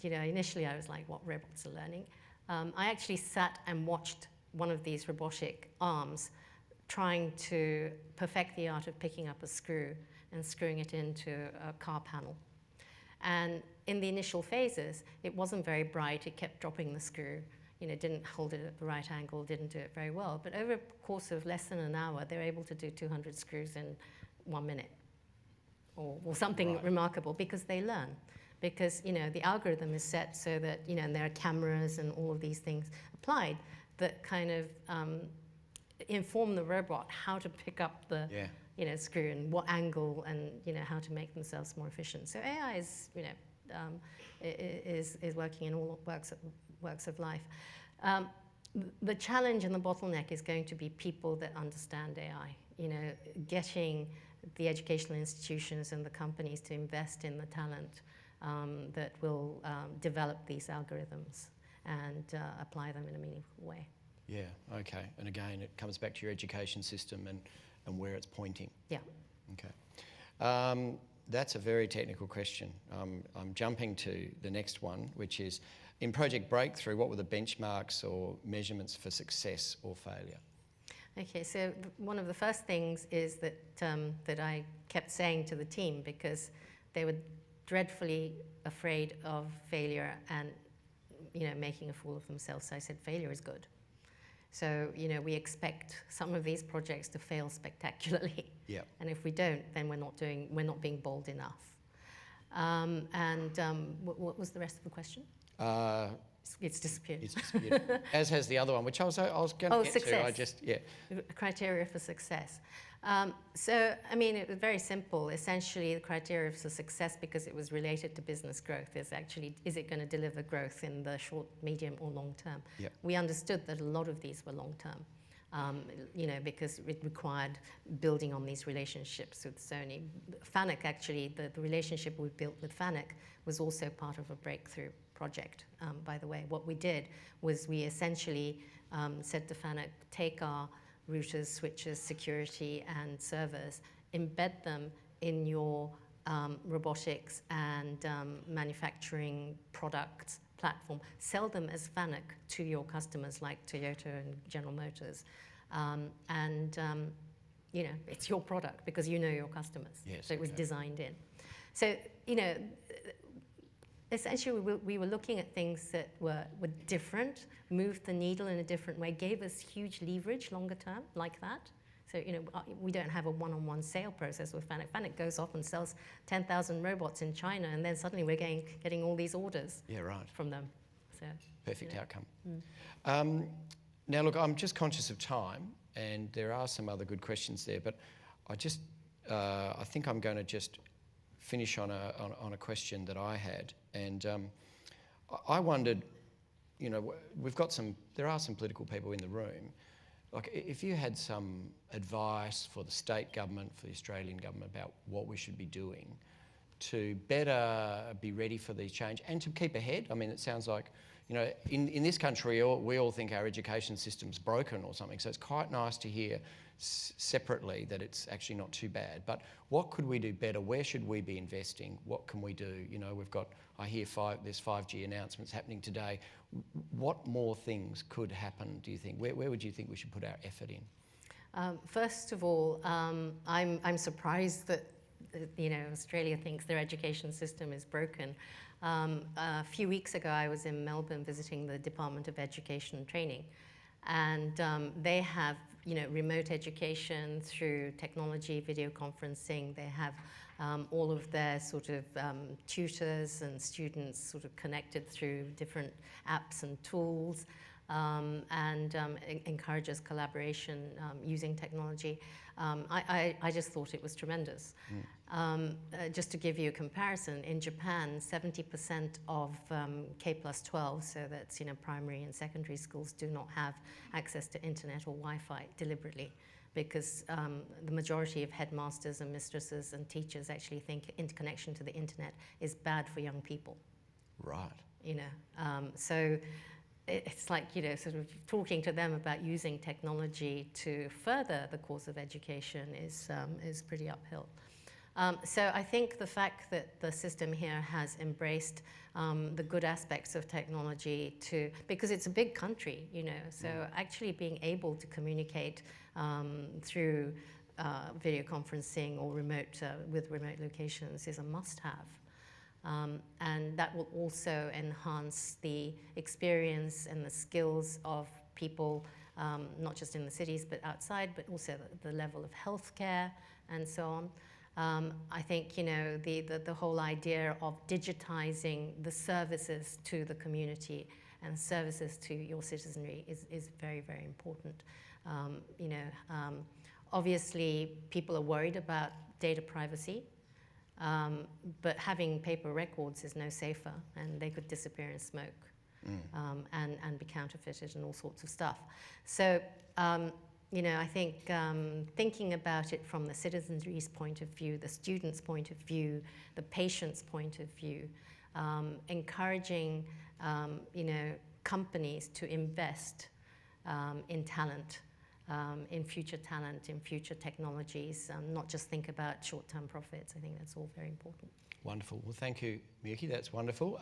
initially I was like, what robots are learning? I actually sat and watched one of these robotic arms trying to perfect the art of picking up a screw and screwing it into a car panel. And in the initial phases, it wasn't very bright. It kept dropping the screw. Didn't hold it at the right angle, didn't do it very well. But over a course of less than an hour, they were able to do 200 screws in 1 minute or something remarkable because they learn. because the algorithm is set so that and there are cameras and all of these things applied that kind of inform the robot how to pick up the screw and what angle and how to make themselves more efficient. So AI is is working in all works of life. The challenge and the bottleneck is going to be people that understand AI. Getting the educational institutions and the companies to invest in the talent that will develop these algorithms and apply them in a meaningful way. Yeah, okay. And again, it comes back to your education system and where it's pointing. Yeah. Okay. That's a very technical question. I'm jumping to the next one, which is, in Project Breakthrough, what were the benchmarks or measurements for success or failure? Okay, so one of the first things is that that I kept saying to the team, because they were dreadfully afraid of failure and making a fool of themselves. So I said, failure is good. So we expect some of these projects to fail spectacularly. Yeah. And if we don't, then we're not being bold enough. What was the rest of the question? It's disappeared. It's disappeared. As has the other one, which I was going to get success. to. Criteria for success. So, I mean, it was very simple. Essentially, the criteria for success, because it was related to business growth, is actually, is it going to deliver growth in the short, medium, or long term? Yep. We understood that a lot of these were long term. Because it required building on these relationships with Sony. FANUC, actually, the relationship we built with FANUC was also part of a breakthrough project, by the way. What we did was we essentially said to FANUC, take our routers, switches, security, and servers, embed them in your robotics and manufacturing products platform, sell them as FANUC to your customers like Toyota and General Motors, it's your product because you know your customers. Yes, so it was designed in. So essentially we were looking at things that were different, moved the needle in a different way, gave us huge leverage longer term like that. So, we don't have a one-on-one sale process with FANUC. FANUC goes off and sells 10,000 robots in China, and then suddenly we're getting all these orders from them. So, perfect outcome. Now, look, I'm just conscious of time, and there are some other good questions there, but I think I'm going to just finish on a question that I had, and I wondered, there are some political people in the room. Like, if you had some advice for the state government, for the Australian government about what we should be doing to better be ready for these change and to keep ahead. I mean, it sounds like, in this country, we all think our education system's broken or something. So it's quite nice to hear separately that it's actually not too bad. But what could we do better? Where should we be investing? What can we do? I hear there's 5G announcements happening today. What more things could happen, do you think? Where would you think we should put our effort in? First of all, I'm surprised that Australia thinks their education system is broken. A few weeks ago, I was in Melbourne visiting the Department of Education and Training, and they have remote education through technology, video conferencing. They have all of their sort of tutors and students sort of connected through different apps and tools, and encourages collaboration using technology. I just thought it was tremendous. Just to give you a comparison, in Japan, 70% of K+12, so that's primary and secondary schools, do not have access to internet or Wi-Fi deliberately, because the majority of headmasters and mistresses and teachers actually think interconnection to the internet is bad for young people. Right. So it's like, sort of talking to them about using technology to further the cause of education is pretty uphill. So I think the fact that the system here has embraced the good aspects of technology because it's a big country, so actually being able to communicate through video conferencing or with remote locations is a must-have. And that will also enhance the experience and the skills of people, not just in the cities but outside, but also the level of healthcare and so on. I think, you know, the whole idea of digitizing the services to the community and services to your citizenry is very, very important. You know, obviously people are worried about data privacy, but having paper records is no safer, and they could disappear in smoke. And be counterfeited and all sorts of stuff. So, you know, I think thinking about it from the citizenry's point of view, the student's point of view, the patient's point of view, encouraging, you know, companies to invest in talent, in future technologies, not just think about short-term profits. I think that's all very important. Wonderful. Well, thank you, Miyuki. That's wonderful.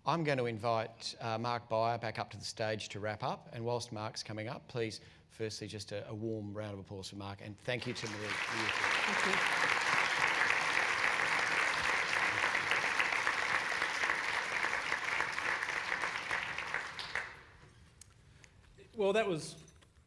I'm going to invite Mark Beyer back up to the stage to wrap up. And whilst Mark's coming up, please, firstly, just a warm round of applause for Mark. And thank you to Miyuki. Thank you. Well, that was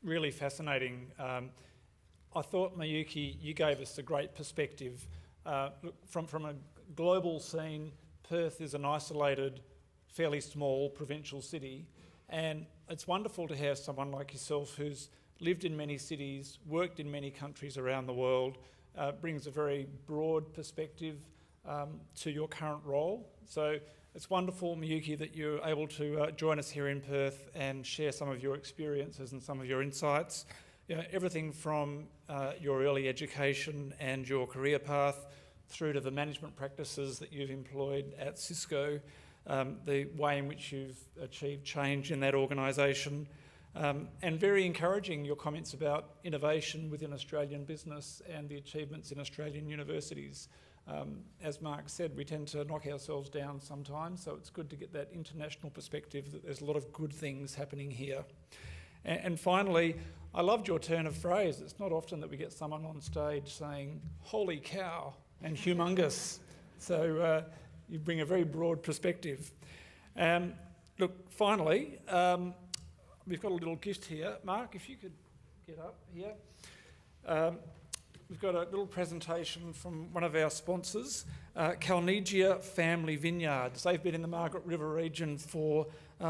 really fascinating. I thought, Miyuki, you gave us a great perspective. Look, from a global scene, Perth is an isolated, fairly small provincial city, and it's wonderful to have someone like yourself who's lived in many cities, worked in many countries around the world, brings a very broad perspective to your current role. So it's wonderful, Miyuki, that you're able to join us here in Perth and share some of your experiences and some of your insights. You know, everything from your early education and your career path through to the management practices that you've employed at Cisco, the way in which you've achieved change in that organisation, and very encouraging your comments about innovation within Australian business and the achievements in Australian universities. As Mark said, we tend to knock ourselves down sometimes, so it's good to get that international perspective that there's a lot of good things happening here. And finally, I loved your turn of phrase. It's not often that we get someone on stage saying, "Holy cow," and "humongous." So you bring a very broad perspective. Look, finally, we've got a little gift here. Mark, if you could get up here. We've got a little presentation from one of our sponsors, Calnegia Family Vineyards. They've been in the Margaret River region for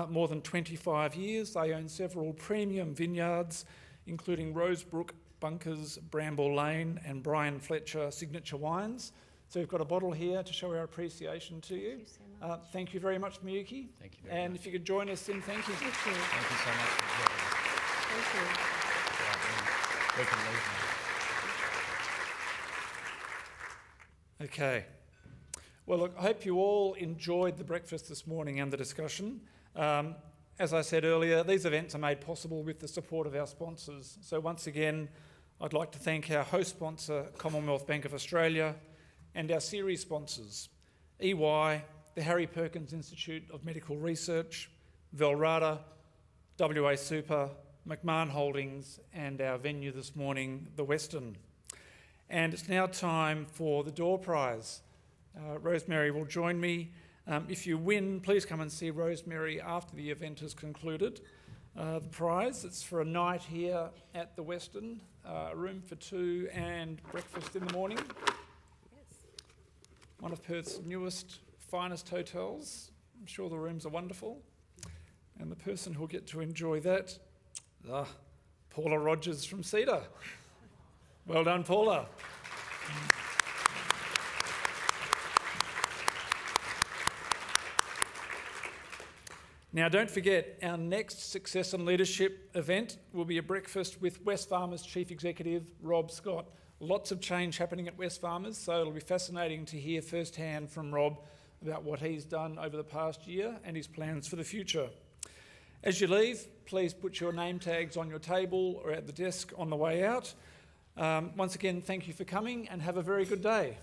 more than 25 years. They own several premium vineyards, including Rosebrook, Bunkers, Bramble Lane and Brian Fletcher signature wines. So we've got a bottle here to show our appreciation to you. Thank you so much. Thank you very much, Miyuki. Thank you very much. And if you could join us in thank you. Thank you. Thank you so much for joining us. Thank you. We can leave now. Okay. Well, look, I hope you all enjoyed the breakfast this morning and the discussion. As I said earlier, these events are made possible with the support of our sponsors. So once again, I'd like to thank our host sponsor, Commonwealth Bank of Australia, and our series sponsors, EY, the Harry Perkins Institute of Medical Research, Valrada, WA Super, McMahon Holdings, and our venue this morning, the Western. And it's now time for the door prize. Rosemary will join me. If you win, please come and see Rosemary after the event has concluded. The prize, it's for a night here at the Western, a room for two and breakfast in the morning. Yes. One of Perth's newest, finest hotels. I'm sure the rooms are wonderful. And the person who'll get to enjoy that, Paula Rogers from Cedar. Well done, Paula. Now, don't forget, our next Success and Leadership event will be a breakfast with Wesfarmers Chief Executive, Rob Scott. Lots of change happening at Wesfarmers, so it'll be fascinating to hear firsthand from Rob about what he's done over the past year and his plans for the future. As you leave, please put your name tags on your table or at the desk on the way out. Once again, thank you for coming and have a very good day.